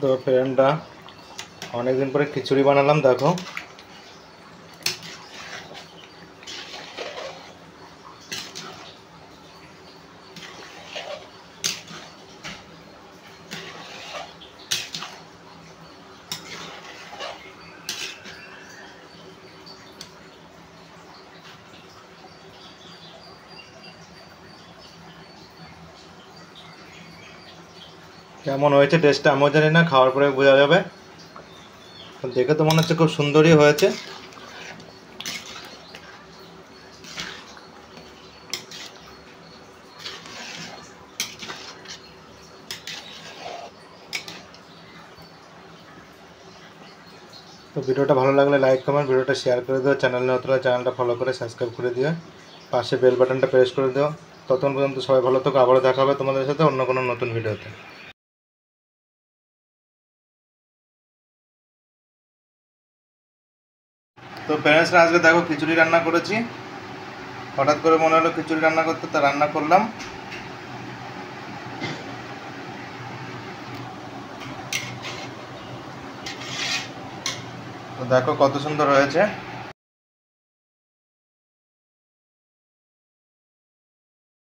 তো ফ্রেন্ডরা অনেকদিন পরে খিচুড়ি বানালাম, দেখো। কেমন হয়েছে টেস্টটা আমিও জানি না, খাওয়ার পরে বোঝা যাবে। দেখে তো মনে হচ্ছে খুব সুন্দরই হয়েছে। তো ভিডিওটা ভালো লাগলে লাইক কমেন্ট, ভিডিওটা শেয়ার করে দিও। চ্যানেল নতুন হলে চ্যানেলটা ফলো করে সাবস্ক্রাইব করে দিও, পাশে বেল বাটনটা প্রেস করে দিও। ততক্ষণ পর্যন্ত সবাই ভালো থাকো, আবারও দেখা হবে তোমাদের সাথে অন্য কোনো নতুন ভিডিওতে। তো প্যারেন্টসরা আজকে দেখো খিচুড়ি রান্না করেছি, হঠাৎ করে মনে হলো খিচুড়ি রান্না করতে, তা রান্না করলাম। তো দেখো কত সুন্দর হয়েছে।